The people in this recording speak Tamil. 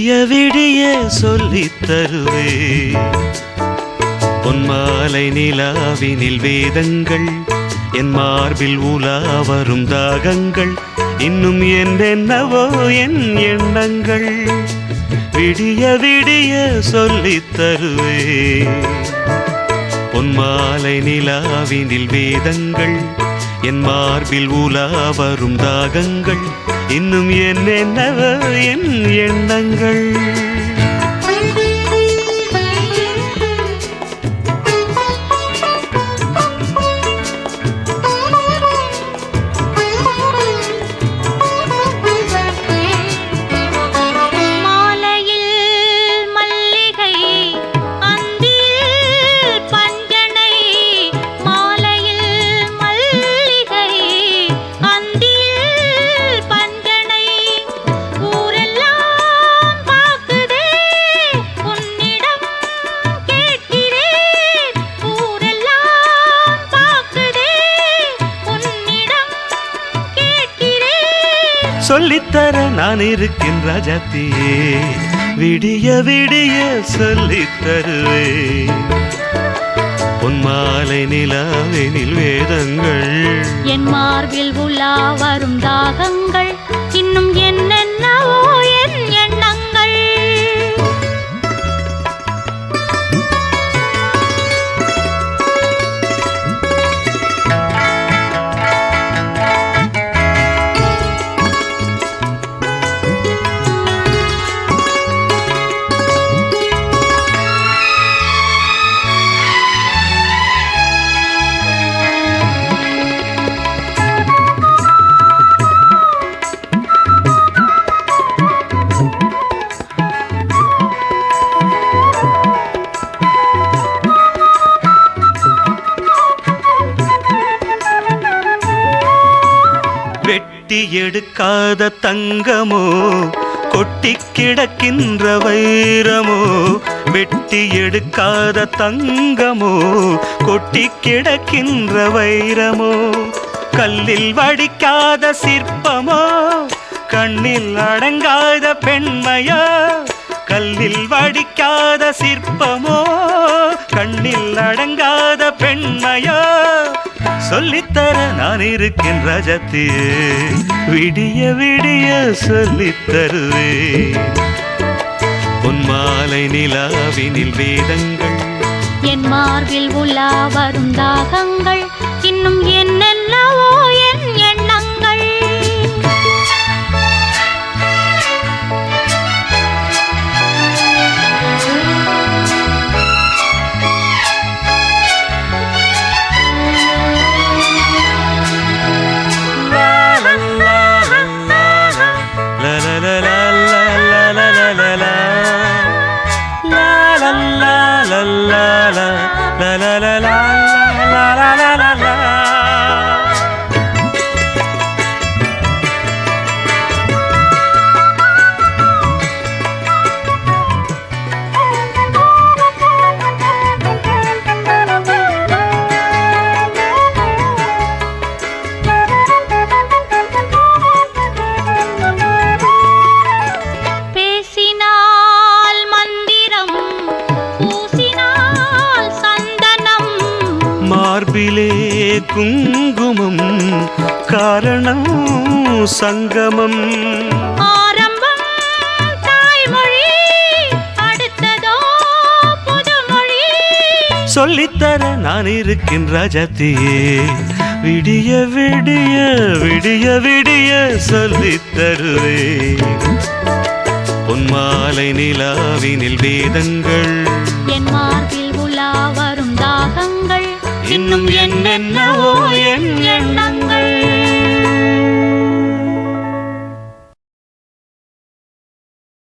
விடிய விடிய சொல்லித் தருவே பொன்மாலை நிலாவினில் வேதங்கள் என் மார்பில் உலா வரும் தாகங்கள் இன்னும் என்னென்னவோ என் எண்ணங்கள் விடிய விடிய சொல்லித் தருவே பொன்மாலை நிலாவினில் வேதங்கள் என் மார்பில் உலா வரும் தாகங்கள் இன்னும் என்னென்னவோ என் எண்ணங்கள் சொல்லித்தர நான் இருக்கின்ற ராஜாத்தியே விடிய விடிய சொல்லித் தருவே பொன்மாலை நிலாவினில் வேதங்கள் என் மார்பில் உலா வரும் தாகங்கள் இன்னும் என்னென்னவோ என் எண்ணங்கள் வெட்டி எடுக்காத தங்கமோ கொட்டி கிடக்கின்ற வைரமோ வெட்டி எடுக்காத தங்கமோ கொட்டி கிடக்கின்ற வைரமோ கல்லில் வடிக்காத சிற்பமோ கண்ணில் அடங்காத பெண்மையோ கல்லில் வடிக்காத சிற்பமோ கண்ணில் அடங்காத பெண்மையோ சொல்லித்தர நான் இருக்கின்ற ராஜாத்தியே விடிய விடிய சொல்லித் தருவே பொன்மாலை நிலாவினில் வேதங்கள் என் மார்பில் உலா வரும் தாகங்கள் இன்னும் என்னென்னவோ என் எண்ணங்கள் மார்பிலே குங்குமம் காரணம் சங்கமம் ஆரம்பம் தாய்மொழி அடுத்ததோ புதுமொழி சொல்லித்தர நான் இருக்கின்ற ராஜாத்தியே விடிய விடிய விடிய விடிய சொல்லித் தருவே பொன்மாலை நிலாவினில் வேதங்கள் என் மார்பில் உலா வரும் தாகங்கள் இன்னும் என்னென்னவோ என் எண்ணங்கள்